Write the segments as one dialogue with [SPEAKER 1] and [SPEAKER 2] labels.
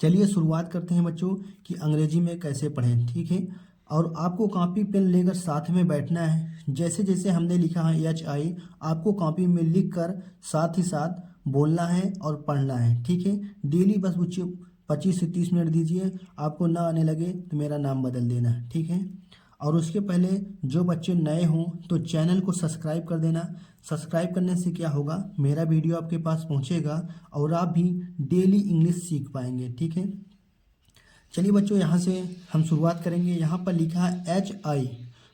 [SPEAKER 1] चलिए शुरुआत करते हैं बच्चों कि अंग्रेजी में कैसे पढ़ें। ठीक है, और आपको कॉपी पेन लेकर साथ में बैठना है। जैसे जैसे हमने लिखा है HI, आपको कॉपी में लिख कर साथ ही साथ बोलना है और पढ़ना है। ठीक है, डेली बस बच्चों 25 से 30 मिनट दीजिए। आपको ना आने लगे तो मेरा नाम बदल देना है। ठीक है, और उसके पहले जो बच्चे नए हों तो चैनल को सब्सक्राइब कर देना। सब्सक्राइब करने से क्या होगा, मेरा वीडियो आपके पास पहुंचेगा और आप भी डेली इंग्लिश सीख पाएंगे। ठीक है, चलिए बच्चों यहाँ से हम शुरुआत करेंगे। यहाँ पर लिखा है HI।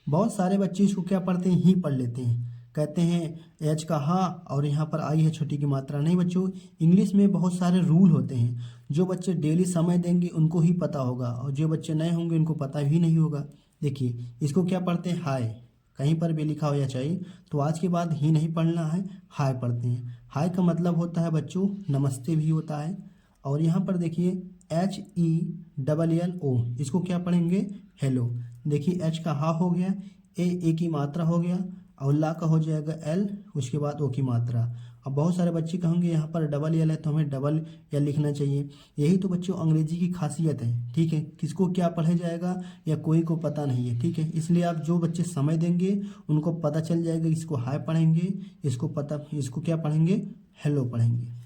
[SPEAKER 1] बहुत सारे बच्चे इसको क्या पढ़ते हैं, ही पढ़ लेते हैं, कहते हैं एच का हा और यहाँ पर आई है छोटी की मात्रा। नहीं बच्चों, इंग्लिश में बहुत सारे रूल होते हैं। जो बच्चे डेली समय देंगे उनको ही पता होगा, और जो बच्चे नए होंगे उनको पता ही नहीं होगा। देखिए इसको क्या पढ़ते हैं, हाय। कहीं पर भी लिखा हो या चाहिए तो आज के बाद ही नहीं पढ़ना है, हाय पढ़ते हैं। हाय का मतलब होता है बच्चों नमस्ते भी होता है। और यहाँ पर देखिए HELLO, इसको क्या पढ़ेंगे, हेलो। देखिए एच का हा हो गया, ए की मात्रा हो गया, और ला का हो जाएगा एल, उसके बाद ओ की मात्रा। अब बहुत सारे बच्चे कहेंगे यहाँ पर डबल एल है तो हमें डबल एल लिखना चाहिए। यही तो बच्चों अंग्रेजी की खासियत है। ठीक है, किसको क्या पढ़ा जाएगा या कोई को पता नहीं है। ठीक है, इसलिए आप जो बच्चे समय देंगे उनको पता चल जाएगा। इसको हाय पढ़ेंगे, इसको क्या पढ़ेंगे, हेलो पढ़ेंगे।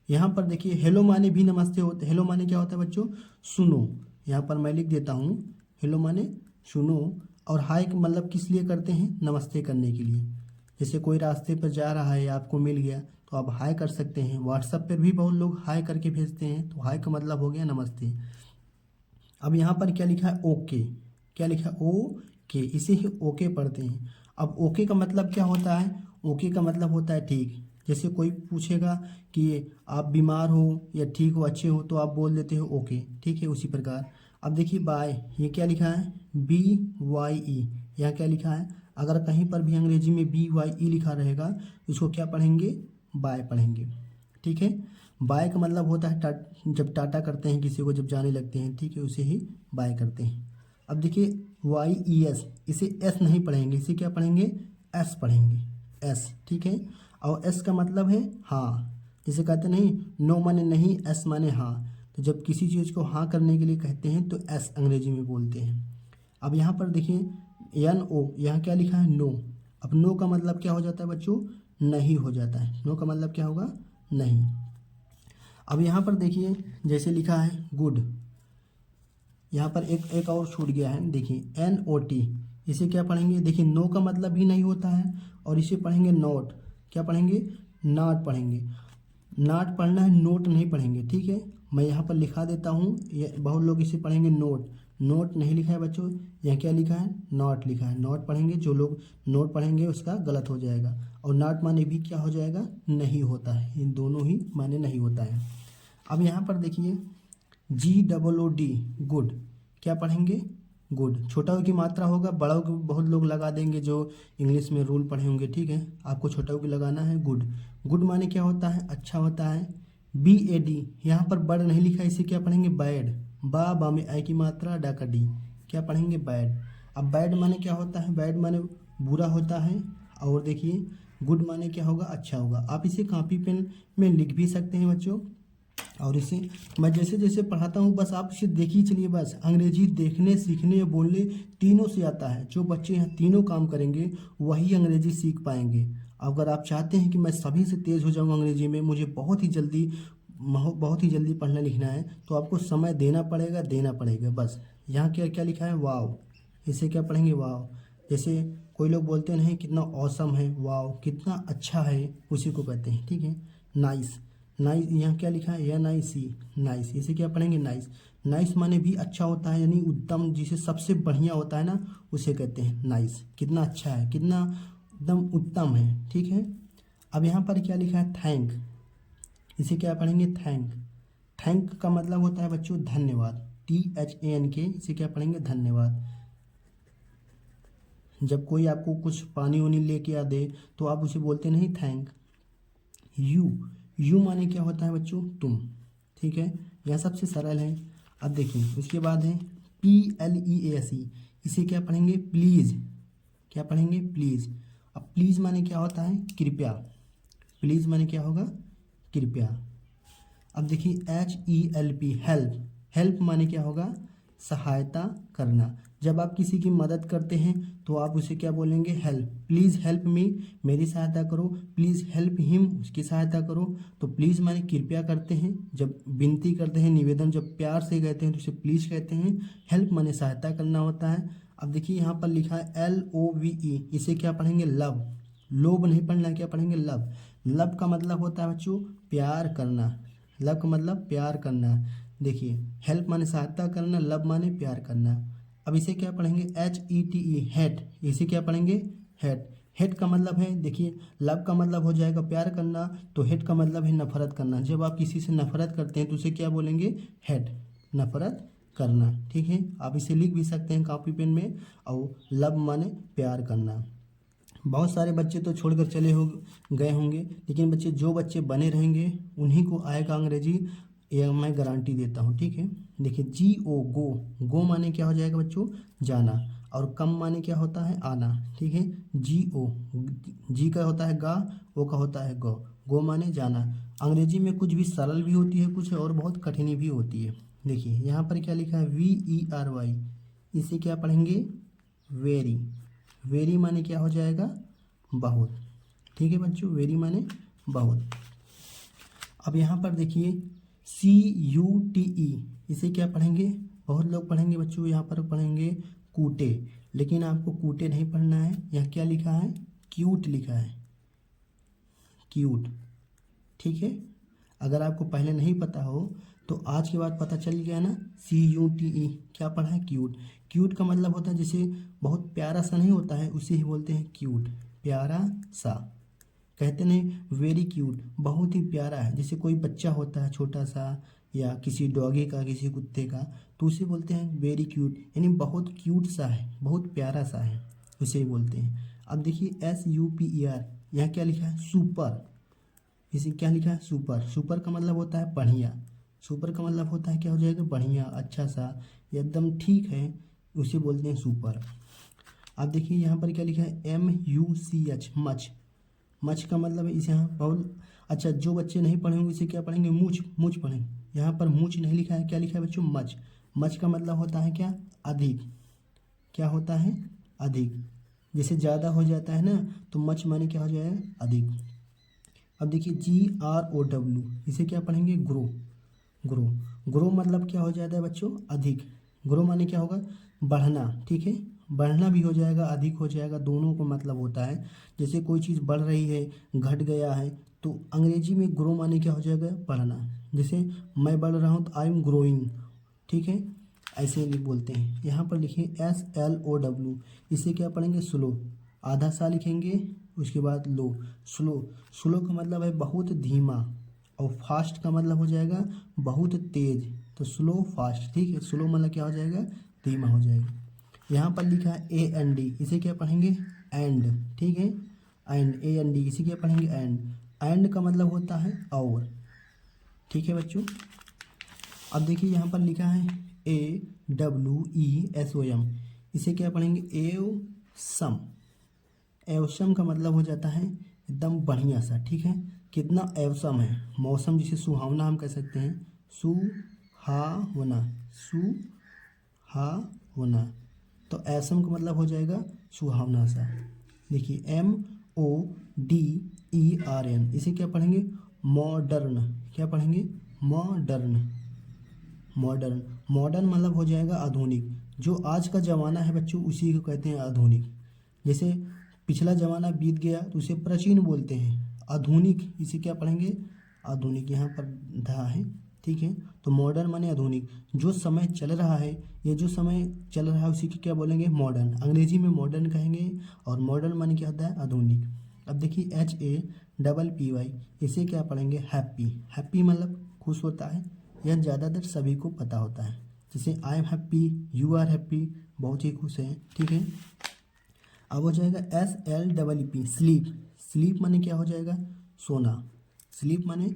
[SPEAKER 1] यहाँ पर देखिए हेलो माने भी नमस्ते होते। हेलो माने क्या होता है बच्चों, सुनो। यहाँ पर मैं लिख देता हूँ, हेलो माने सुनो। और हाय का मतलब किस लिए करते हैं, नमस्ते करने के लिए। जैसे कोई रास्ते पर जा रहा है, आपको मिल गया तो आप हाय कर सकते हैं। व्हाट्सएप पर भी बहुत लोग हाय करके भेजते हैं, तो हाय का मतलब हो गया नमस्ते। अब यहाँ पर क्या लिखा है, ओके। क्या लिखा है, ओके, इसे ही ओके पढ़ते हैं। अब ओके का मतलब क्या होता है, ओके का मतलब होता है ठीक। जैसे कोई पूछेगा कि आप बीमार हो या ठीक हो, अच्छे हो, तो आप बोल देते हो ओके। ठीक है, उसी प्रकार। अब देखिए बाय, ये क्या लिखा है, BYE। यहाँ क्या लिखा है, अगर कहीं पर भी अंग्रेजी में BYE लिखा रहेगा इसको क्या पढ़ेंगे, बाय पढ़ेंगे। ठीक है, बाय का मतलब होता है जब टाटा करते हैं किसी को, जब जाने लगते हैं। ठीक है, उसे ही बाय करते हैं। अब देखिए YES, इसे एस नहीं पढ़ेंगे, इसे क्या पढ़ेंगे, एस पढ़ेंगे, एस। ठीक है, और एस का मतलब है हाँ। जैसे कहते नहीं, नो माने नहीं, एस माने हाँ। तो जब किसी चीज़ को हाँ करने के लिए कहते हैं तो एस अंग्रेजी में बोलते हैं। अब यहाँ पर देखिए NO, यहाँ क्या लिखा है, नो। अब नो का मतलब क्या हो जाता है बच्चों, नहीं हो जाता है। नो का मतलब क्या होगा, नहीं। अब यहाँ पर देखिए जैसे लिखा है गुड, यहाँ पर एक और छूट गया है। देखिए NOT, इसे क्या पढ़ेंगे, देखिए नो का मतलब भी नहीं होता है, और इसे पढ़ेंगे नॉट। क्या पढ़ेंगे, नॉट पढ़ेंगे। नॉट पढ़ना है, नोट नहीं पढ़ेंगे। ठीक है, मैं यहाँ पर लिखा देता हूँ, ये बहुत लोग इसे पढ़ेंगे नोट। नोट नहीं लिखा है बच्चों, यहाँ क्या लिखा है, नॉट लिखा है। नॉट पढ़ेंगे, जो लोग नोट पढ़ेंगे उसका गलत हो जाएगा। और नॉट माने भी क्या हो जाएगा, नहीं होता है। इन दोनों ही माने नहीं होता है। अब यहाँ पर देखिए GOOD, गुड। क्या पढ़ेंगे, गुड। छोटा ओ की मात्रा होगा, बड़ा ओ की बहुत लोग लगा देंगे जो इंग्लिश में रूल पढ़े होंगे। ठीक है, आपको छोटा ओ की लगाना है, गुड। गुड माने क्या होता है, अच्छा होता है। BAD, यहाँ पर बड़ नहीं लिखा, इसे क्या पढ़ेंगे, बैड। बा में आई की मात्रा, डा का डी, क्या पढ़ेंगे, बैड। अब बैड माने क्या होता है, बैड माने बुरा होता है। और देखिए गुड माने क्या होगा, अच्छा होगा। आप इसे कॉपी पेन में लिख भी सकते हैं बच्चों। और इसे मैं जैसे जैसे पढ़ाता हूँ बस आप इसे देखिए चलिए। बस अंग्रेजी देखने, सीखने, बोलने तीनों से आता है। जो बच्चे यहाँ तीनों काम करेंगे वही अंग्रेजी सीख पाएंगे। अगर आप चाहते हैं कि मैं सभी से तेज़ हो जाऊँ अंग्रेजी में, मुझे बहुत ही जल्दी पढ़ना लिखना है, तो आपको समय देना पड़ेगा बस। यहाँ क्या क्या लिखा है, वाव। इसे क्या पढ़ेंगे, वाव। जैसे कोई लोग बोलते नहीं कितना औसम है, वाव कितना अच्छा है, उसी को कहते हैं। ठीक है, नाइस। नाइस, यहाँ क्या लिखा है, NIC, नाइस। इसे क्या पढ़ेंगे, नाइस। नाइस माने भी अच्छा होता है, यानी उत्तम, जिसे सबसे बढ़िया होता है ना, उसे कहते हैं नाइस। कितना अच्छा है, कितना एकदम उत्तम है। ठीक है, अब यहाँ पर क्या लिखा है, थैंक। इसे क्या पढ़ेंगे, थैंक। थैंक का मतलब होता है बच्चों धन्यवाद, THANK। इसे क्या पढ़ेंगे, धन्यवाद। जब कोई आपको कुछ पानी वानी लेके आ दे तो आप उसे बोलते नहीं, थैंक यू माने क्या होता है बच्चों, तुम। ठीक है, यह सबसे सरल है। अब देखिए उसके बाद है PLEASE, इसे क्या पढ़ेंगे, प्लीज़। क्या पढ़ेंगे, प्लीज़। अब प्लीज़ माने क्या होता है, कृपया। प्लीज़ माने क्या होगा, कृपया। अब देखिए HELP, हेल्प। हेल्प माने क्या होगा? सहायता करना। जब आप किसी की मदद करते हैं तो आप उसे क्या बोलेंगे? हेल्प। प्लीज़ हेल्प मी, मेरी सहायता करो। प्लीज़ हेल्प हिम, उसकी सहायता करो। तो प्लीज़ माने कृपया करते हैं, जब विनती करते हैं, निवेदन जब प्यार से कहते हैं तो उसे प्लीज़ कहते हैं। हेल्प माने सहायता करना होता है। अब देखिए यहाँ पर लिखा है LOVE, इसे क्या पढ़ेंगे? लव। लोभ नहीं पढ़ना, क्या पढ़ेंगे? लव। लव का मतलब होता है बच्चों प्यार करना। लव का मतलब प्यार करना। देखिए हेल्प माने सहायता करना, लव माने प्यार करना। अब इसे क्या पढ़ेंगे? HETE, hate. इसे क्या पढ़ेंगे? हेट। हेट का मतलब है, देखिए लव का मतलब हो जाएगा प्यार करना, तो हेट का मतलब है नफरत करना। जब आप किसी से नफरत करते हैं तो उसे क्या बोलेंगे? हेट, नफरत करना। ठीक है, आप इसे लिख भी सकते हैं कॉपी पेन में। और लव माने प्यार करना। बहुत सारे बच्चे तो छोड़कर चले हो गए होंगे, लेकिन बच्चे जो बच्चे बने रहेंगे उन्हीं को आएगा अंग्रेजी, ये मैं गारंटी देता हूँ। ठीक है, देखिए GO, गो। गो माने क्या हो जाएगा बच्चों? जाना। और कम माने क्या होता है? आना। ठीक है, GO, जी का होता है गा, ओ का होता है गो। गो माने जाना। अंग्रेजी में कुछ भी सरल भी होती है, कुछ और बहुत कठिन भी होती है। देखिए यहाँ पर क्या लिखा है? VERY, इसे क्या पढ़ेंगे? वेरी। वेरी माने क्या हो जाएगा? बहुत। ठीक है बच्चों, वेरी माने बहुत। अब यहाँ पर देखिए CUTE, इसे क्या पढ़ेंगे? बहुत लोग पढ़ेंगे बच्चों, यहाँ पर पढ़ेंगे कूटे, लेकिन आपको कूटे नहीं पढ़ना है। यहाँ क्या लिखा है? क्यूट लिखा है, क्यूट। ठीक है, अगर आपको पहले नहीं पता हो तो आज के बाद पता चल गया ना। CUTE क्या पढ़ा है? क्यूट। क्यूट का मतलब होता है जैसे बहुत प्यारा सा नहीं होता है, उसे ही बोलते हैं क्यूट, प्यारा सा। कहते नहीं वेरी क्यूट, बहुत ही प्यारा है। जैसे कोई बच्चा होता है छोटा सा, या किसी डॉगी का, किसी कुत्ते का, तो उसे बोलते हैं वेरी क्यूट, यानी बहुत क्यूट सा है, बहुत प्यारा सा है, उसे ही बोलते हैं। अब देखिए SUPER, यहाँ क्या लिखा है? सुपर। इसे क्या लिखा है? सुपर। सुपर का मतलब होता है बढ़िया। सुपर का मतलब होता है क्या हो जाएगा? बढ़िया, अच्छा सा, एकदम ठीक है, उसे बोलते हैं सुपर। अब देखिए यहाँ पर क्या लिखा है? MUCH, much. मच का मतलब है इसे, यहाँ बहुत अच्छा, जो बच्चे नहीं पढ़े होंगे इसे क्या पढ़ेंगे? मूछ। मूछ पढ़ेंगे। यहाँ पर मूछ नहीं लिखा है, क्या लिखा है बच्चों? मच। मच का मतलब होता है क्या? अधिक। क्या होता है? अधिक। जैसे ज़्यादा हो जाता है ना, तो मच माने क्या हो जाएगा? अधिक। अब देखिए GROW, इसे क्या पढ़ेंगे? ग्रो। ग्रो। ग्रो मतलब क्या हो जाता है बच्चों? अधिक। ग्रो माने क्या होगा? बढ़ना। ठीक है, बढ़ना भी हो जाएगा, अधिक हो जाएगा, दोनों को मतलब होता है। जैसे कोई चीज़ बढ़ रही है, घट गया है, तो अंग्रेजी में ग्रो माने क्या हो जाएगा? बढ़ना। जैसे मैं बढ़ रहा हूँ तो आई एम ग्रोइंग। ठीक है, ऐसे लिख बोलते हैं। यहाँ पर लिखिए SLOW, इसे क्या पढ़ेंगे? स्लो। आधा सा लिखेंगे, उसके बाद लो। स्लो। स्लो का मतलब है बहुत धीमा, और फास्ट का मतलब हो जाएगा बहुत तेज। तो स्लो फास्ट। ठीक है, स्लो मतलब क्या हो जाएगा? धीमा हो जाएगा। यहाँ पर लिखा है AND, इसे क्या पढ़ेंगे? एंड। ठीक है, एंड, AND, इसे क्या पढ़ेंगे? एंड। एंड का मतलब होता है और। ठीक है बच्चों, अब देखिए यहाँ पर लिखा है AWESOM, इसे क्या पढ़ेंगे? एवसम। एवसम का मतलब हो जाता है एकदम बढ़िया सा। ठीक है, कितना एवसम है, मौसम जिसे सुहावना हम कह सकते हैं, सुहावना, सुहावना। तो एवसम का मतलब हो जाएगा सुहावना सा। देखिए MODERN, इसे क्या पढ़ेंगे? मॉडर्न। क्या पढ़ेंगे? मॉडर्न। मॉडर्न। मॉडर्न मतलब हो जाएगा आधुनिक। जो आज का ज़माना है बच्चों, उसी को कहते हैं आधुनिक। जैसे पिछला ज़माना बीत गया तो उसे प्राचीन बोलते हैं। आधुनिक, इसे क्या पढ़ेंगे? आधुनिक। यहाँ पर धा है। ठीक है, तो मॉडर्न माने आधुनिक। जो समय चल रहा है, ये जो समय चल रहा है उसी को क्या बोलेंगे? मॉडर्न। अंग्रेजी में मॉडर्न कहेंगे, और मॉडर्न माने क्या होता है? आधुनिक। अब देखिए HAPPY, इसे क्या पढ़ेंगे? हैप्पी। हैप्पी मतलब खुश होता है, यह ज़्यादातर सभी को पता होता है। जैसे I am happy, you are happy, बहुत ही खुश हैं। ठीक है, अब हो जाएगा SLEEP, स्लीप। स्लीप माने क्या हो जाएगा? सोना। स्लीप माने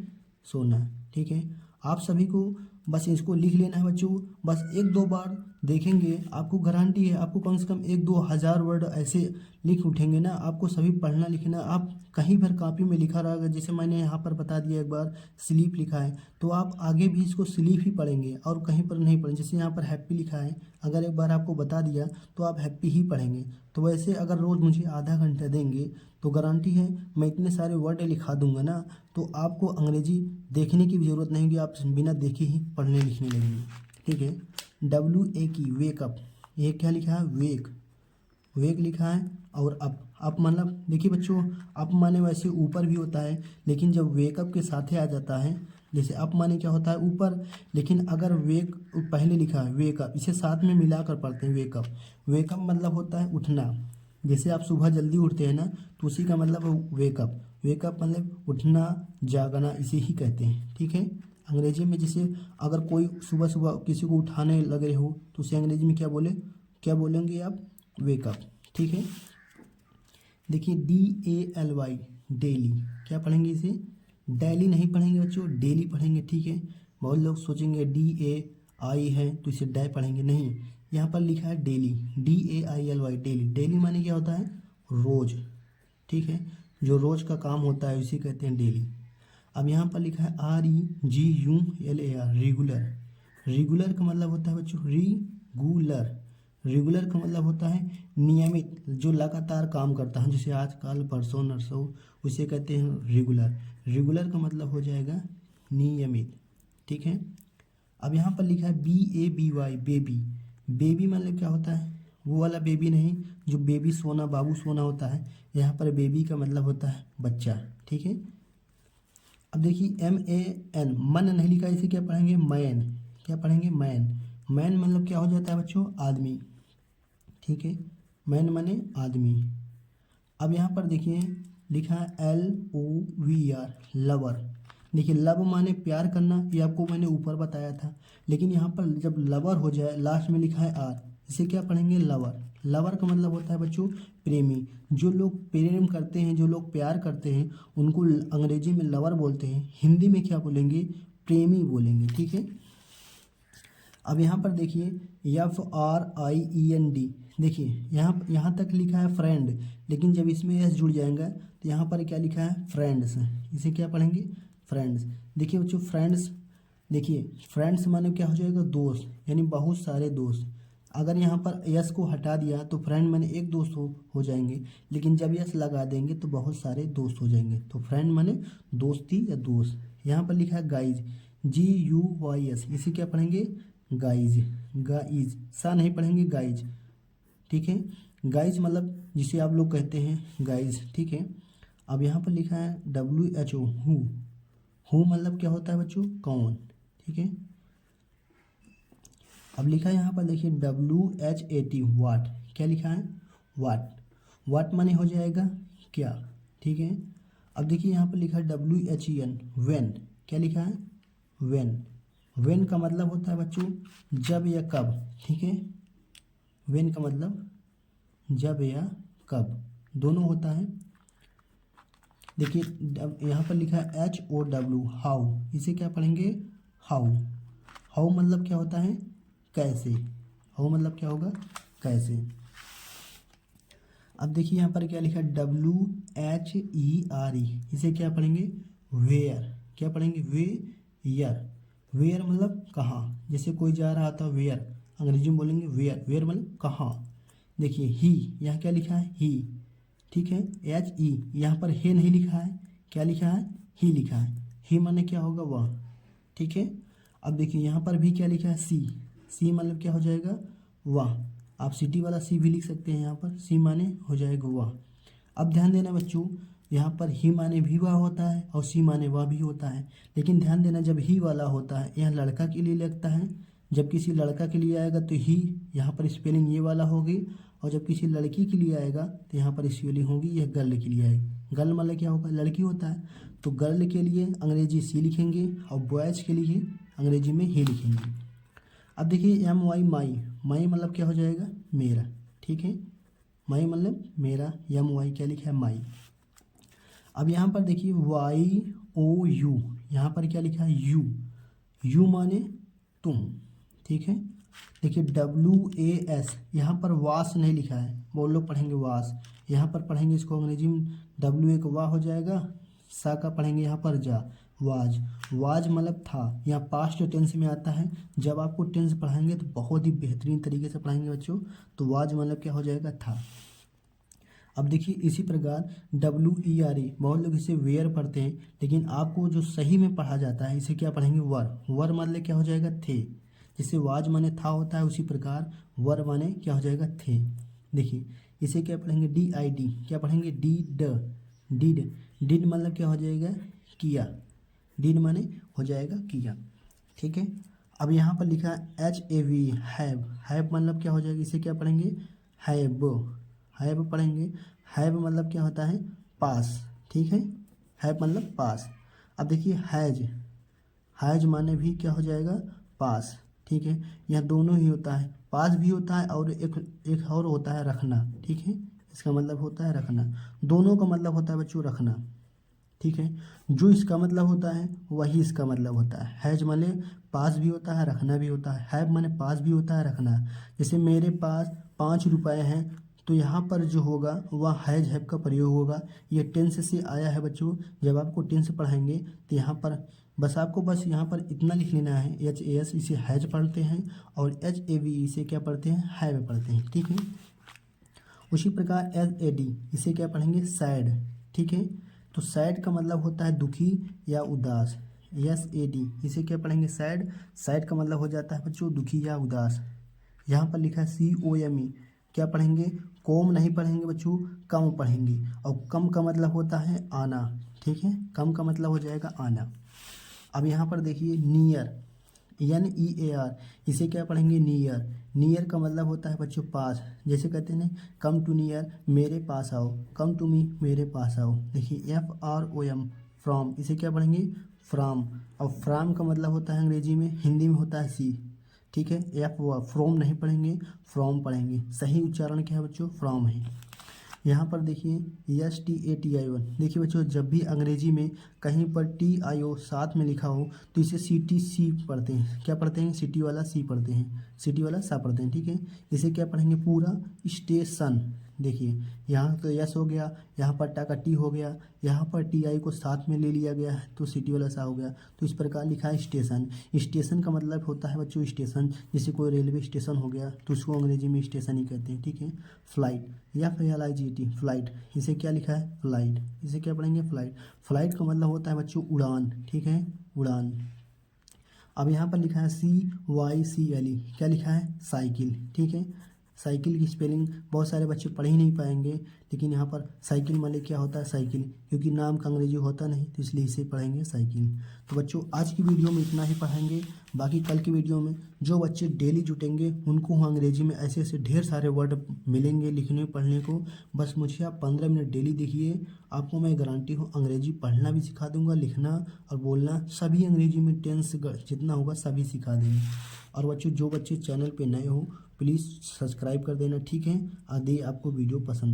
[SPEAKER 1] सोना। ठीक है, आप सभी को बस इसको लिख लेना है बच्चों। बस 1-2 बार देखेंगे, आपको गारंटी है आपको कम से कम 1-2 हज़ार वर्ड ऐसे लिख उठेंगे ना, आपको सभी पढ़ना लिखना। आप कहीं पर कॉपी में लिखा रहेगा, जैसे मैंने यहाँ पर बता दिया एक बार स्लीप लिखा है, तो आप आगे भी इसको स्लीप ही पढ़ेंगे और कहीं पर नहीं पढ़ेंगे। जैसे यहाँ पर हैप्पी लिखा है, अगर एक बार आपको बता दिया तो आप हैप्पी ही पढ़ेंगे। तो वैसे अगर रोज़ मुझे आधा घंटा देंगे तो गारंटी है मैं इतने सारे वर्ड लिखा दूंगा ना, तो आपको अंग्रेजी देखने की भी ज़रूरत नहीं होगी, आप बिना देखे ही पढ़ने लिखने लगेंगे। ठीक है। WAK वेकअप, ये क्या लिखा है, वेक, वेक लिखा है। और अप मतलब देखिए बच्चों, अप माने वैसे ऊपर भी होता है, लेकिन जब वेकअप के साथ ही आ जाता है, जैसे अप माने क्या होता है ऊपर, लेकिन अगर वेक पहले लिखा है वेकअप, इसे साथ में मिलाकर पढ़ते हैं वेकअप। वेकअप मतलब होता है उठना, जैसे आप सुबह जल्दी उठते हैं ना, तो उसी का मतलब वेकअप। वेकअप मतलब उठना, जागना, इसे ही कहते हैं। ठीक है। अंग्रेजी में जैसे अगर कोई सुबह सुबह किसी को उठाने लग रहे हो तो उसे अंग्रेजी में क्या बोलेंगे आप, वेकअप। ठीक है। देखिए DALY डेली, क्या पढ़ेंगे इसे, डेली नहीं पढ़ेंगे बच्चों, डेली पढ़ेंगे। ठीक है। बहुत लोग सोचेंगे DAI है तो इसे डे पढ़ेंगे, नहीं, यहाँ पर लिखा है डेली, DAILY डेली। डेली माने क्या होता है, रोज। ठीक है। जो रोज का काम होता है उसे कहते हैं डेली। अब यहाँ पर लिखा है REGULAR रेगुलर। रेगुलर का मतलब होता है बच्चों रेगुलर। रेगुलर का मतलब होता है नियमित, जो लगातार काम करता है, जैसे आज कल परसों नरसों, उसे कहते हैं रेगुलर। रेगुलर का मतलब हो जाएगा नियमित। ठीक है। अब यहाँ पर लिखा है BABY बेबी। बेबी मतलब क्या होता है, वो वाला बेबी नहीं जो बेबी सोना बाबू सोना होता है, यहाँ पर बेबी का मतलब होता है बच्चा। ठीक है। अब देखिए MAN, मन नहीं लिखा, इसे क्या पढ़ेंगे, मैन। क्या पढ़ेंगे, मैन। मैन मतलब क्या हो जाता है बच्चों, आदमी। ठीक है। मैन माने आदमी। अब यहाँ पर देखिए लिखा है LOVR लवर। देखिए लव माने प्यार करना, ये आपको मैंने ऊपर बताया था, लेकिन यहाँ पर जब लवर हो जाए लास्ट में लिखा है R, इसे क्या पढ़ेंगे, लवर। लवर का मतलब होता है बच्चों प्रेमी। जो लोग प्रेम करते हैं, जो लोग प्यार करते हैं, उनको अंग्रेजी में लवर बोलते हैं, हिंदी में क्या बोलेंगे, प्रेमी बोलेंगे। ठीक है। अब यहाँ पर देखिए FRIEND, देखिए यहाँ तक लिखा है फ्रेंड, लेकिन जब इसमें एस जुड़ जाएगा तो यहाँ पर क्या लिखा है, फ्रेंड्स। इसे क्या पढ़ेंगे, फ्रेंड्स। देखिए बच्चों फ्रेंड्स, देखिए फ्रेंड्स माने क्या हो जाएगा, दोस्त, यानी बहुत सारे दोस्त। अगर यहाँ पर यस को हटा दिया तो फ्रेंड माने एक दोस्त हो जाएंगे, लेकिन जब यस लगा देंगे तो बहुत सारे दोस्त हो जाएंगे। तो फ्रेंड माने दोस्ती या दोस्त। यहाँ पर लिखा है गाइज, GUYS, इसे क्या पढ़ेंगे, गाइज। गाइज, सा नहीं पढ़ेंगे, गाइज। ठीक है। गाइज मतलब जिसे आप लोग कहते हैं गाइज। ठीक है। अब यहाँ पर लिखा है WHO हु मतलब क्या होता है बच्चों, कौन। ठीक है। अब लिखा है यहाँ पर देखिए WHAT वाट, क्या लिखा है, वाट। वाट माने हो जाएगा क्या। ठीक है। अब देखिए यहाँ पर लिखा है WHEN वेन, क्या लिखा है, वेन। वेन का मतलब होता है बच्चों जब या कब। ठीक है। वेन का मतलब जब या कब, दोनों होता है। देखिए यहाँ पर लिखा है HOW हाउ, इसे क्या पढ़ेंगे, हाउ। हाउ मतलब क्या होता है, कैसे। हाउ मतलब क्या होगा, कैसे। अब देखिए यहाँ पर क्या लिखा है WHERE, इसे क्या पढ़ेंगे, वेयर। क्या पढ़ेंगे, वेयर। वेयर मतलब कहाँ, जैसे कोई जा रहा था वेयर, अंग्रेजी में बोलेंगे वेयर। वेयर मतलब कहाँ। देखिए ही, यहाँ क्या लिखा है, ही। ठीक है। HE, यहाँ पर हे नहीं लिखा है, क्या लिखा है, ही लिखा है। ही माने क्या होगा, वह। ठीक है। अब देखिए यहाँ पर भी क्या लिखा है, सी। सी मतलब क्या हो जाएगा, वह। आप सिटी वाला सी भी लिख सकते हैं, यहाँ पर सी माने हो जाएगा वह। अब ध्यान देना बच्चों, यहाँ पर ही माने भी वह होता है और सी माने वह भी होता है, लेकिन ध्यान देना जब ही वाला होता है यहाँ लड़का के लिए लगता है, जब किसी लड़का के लिए आएगा तो ही यहाँ पर स्पेलिंग ये वाला होगी, और जब किसी लड़की के लिए आएगा तो यहाँ पर स्पेलिंग होगी यह गर्ल के लिए आएगी। गर्ल मतलब क्या होगा, लड़की होता है, तो गर्ल के लिए अंग्रेजी सी लिखेंगे और बॉयज़ के लिए अंग्रेजी में ही लिखेंगे। अब देखिए MY माई, माई मतलब क्या हो जाएगा, मेरा। ठीक है। माई मतलब मेरा, MY क्या लिखा है, माई। अब यहाँ पर देखिए YOU, यहाँ पर क्या लिखा है, यू। यू माने तुम, ठीक है। देखिए WAS, यहाँ पर वास नहीं लिखा है, वो लोग पढ़ेंगे वास, यहाँ पर पढ़ेंगे इसको अंग्रेजी में W एक वाह हो जाएगा, सा का पढ़ेंगे यहाँ पर जा, वाज। वाज मतलब था, यहाँ पास्ट टेंस में आता है। जब आपको टेंस पढ़ाएंगे तो बहुत ही बेहतरीन तरीके से पढ़ाएंगे बच्चों। तो वाज मतलब क्या हो जाएगा, था। अब देखिए इसी प्रकार WERE, बहुत लोग इसे वेयर पढ़ते हैं, लेकिन आपको जो सही में पढ़ा जाता है इसे क्या पढ़ेंगे, वर। वर मतलब क्या हो जाएगा, थे। जैसे वाज माने था होता है, उसी प्रकार वर माने क्या हो जाएगा, थे। देखिए इसे क्या पढ़ेंगे, DID, क्या पढ़ेंगे, डिड। डिड मतलब क्या हो जाएगा, किया। डिड माने हो जाएगा किया, ठीक है। अब यहाँ पर लिखा है HAV, हैव। हैव मतलब क्या हो जाएगा, इसे क्या पढ़ेंगे, हैव। हैव पढ़ेंगे। हैव मतलब क्या होता है, पास, ठीक है। हैव मतलब पास। अब देखिए हैज, हैज माने भी क्या हो जाएगा, पास, ठीक है। यह दोनों ही होता है, पास भी होता है और एक और होता है रखना, ठीक है। इसका मतलब होता है रखना, दोनों का मतलब होता है बच्चों रखना, ठीक है। जो इसका मतलब होता है वही इसका मतलब होता है। हैज माने पास भी होता है, रखना भी होता है। हैव माने पास भी होता है, रखना। जैसे मेरे पास 5 रुपए हैं, तो यहाँ पर जो होगा वह हैज हैव का प्रयोग होगा। ये टेंस से आया है बच्चों। जब आपको टेंस पढ़ाएंगे तो यहाँ पर बस यहाँ पर इतना लिख लेना है, HAS इसे हैज पढ़ते हैं और HAV इसे क्या पढ़ते हैं, हैव पढ़ते हैं, ठीक है। उसी प्रकार SAD इसे क्या पढ़ेंगे, सैड, ठीक है। तो सैड का मतलब होता है दुखी या उदास। SAD इसे क्या पढ़ेंगे, सैड। सैड का मतलब हो जाता है बच्चों दुखी या उदास। यहाँ पर लिखा है COME, क्या पढ़ेंगे, कोम नहीं पढ़ेंगे बच्चों, कम पढ़ेंगे। और कम का मतलब होता है आना, ठीक है। कम का मतलब हो जाएगा आना। अब यहाँ पर देखिए नियर, NEAR इसे क्या पढ़ेंगे, नियर। नियर का मतलब होता है बच्चों पास। जैसे कहते हैं ना, कम टू नियर, मेरे पास आओ, कम टू मी, मेरे पास आओ। देखिए FROM, फ्रॉम, इसे क्या पढ़ेंगे, फ्राम। और फ्राम का मतलब होता है अंग्रेजी में, हिंदी में होता है सी, ठीक है। फ्रॉम नहीं पढ़ेंगे, फ्रॉम पढ़ेंगे। सही उच्चारण क्या है बच्चों, फ्रॉम है। यहाँ पर देखिए STATIO, देखिए बच्चों जब भी अंग्रेजी में कहीं पर TIO साथ में लिखा हो तो इसे CTC पढ़ते हैं। क्या पढ़ते हैं, सिटी वाला सी पढ़ते हैं, सिटी वाला सा पढ़ते हैं, ठीक है। इसे क्या पढ़ेंगे, पूरा स्टेशन। देखिए यहाँ तो यस हो गया, यहाँ पर टा का टी हो गया, यहाँ पर TI को साथ में ले लिया गया है तो सिटी वाला सा हो गया। तो इस प्रकार लिखा है स्टेशन। स्टेशन का मतलब होता है बच्चों स्टेशन। जैसे कोई रेलवे स्टेशन हो गया तो उसको अंग्रेजी में स्टेशन ही कहते हैं, ठीक है। फ्लाइट, या FLIGHT, फ्लाइट, इसे क्या लिखा है, फ्लाइट। इसे क्या पढ़ेंगे, फ्लाइट। फ्लाइट का मतलब होता है बच्चों उड़ान, ठीक है, उड़ान। अब यहाँ पर लिखा है CYCLE, क्या लिखा है, साइकिल, ठीक है। साइकिल की स्पेलिंग बहुत सारे बच्चे पढ़ ही नहीं पाएंगे, लेकिन यहाँ पर साइकिल मतलब क्या होता है, साइकिल, क्योंकि नाम का अंग्रेजी होता नहीं तो इसलिए इसे पढ़ेंगे साइकिल। तो बच्चों आज की वीडियो में इतना ही पढ़ाएंगे। बाकी कल की वीडियो में जो बच्चे डेली जुटेंगे उनको अंग्रेजी में ऐसे ऐसे ढेर सारे वर्ड मिलेंगे लिखने पढ़ने को। बस मुझे आप 15 मिनट डेली देखिए, आपको मैं गारंटी हूँ अंग्रेजी पढ़ना भी सिखा दूंगा, लिखना और बोलना सभी अंग्रेजी में टेंस जितना होगा सभी सिखा देंगे। और बच्चों जो बच्चे चैनल पे नए हो प्लीज़ सब्सक्राइब कर देना, ठीक है। आदि आपको वीडियो पसंद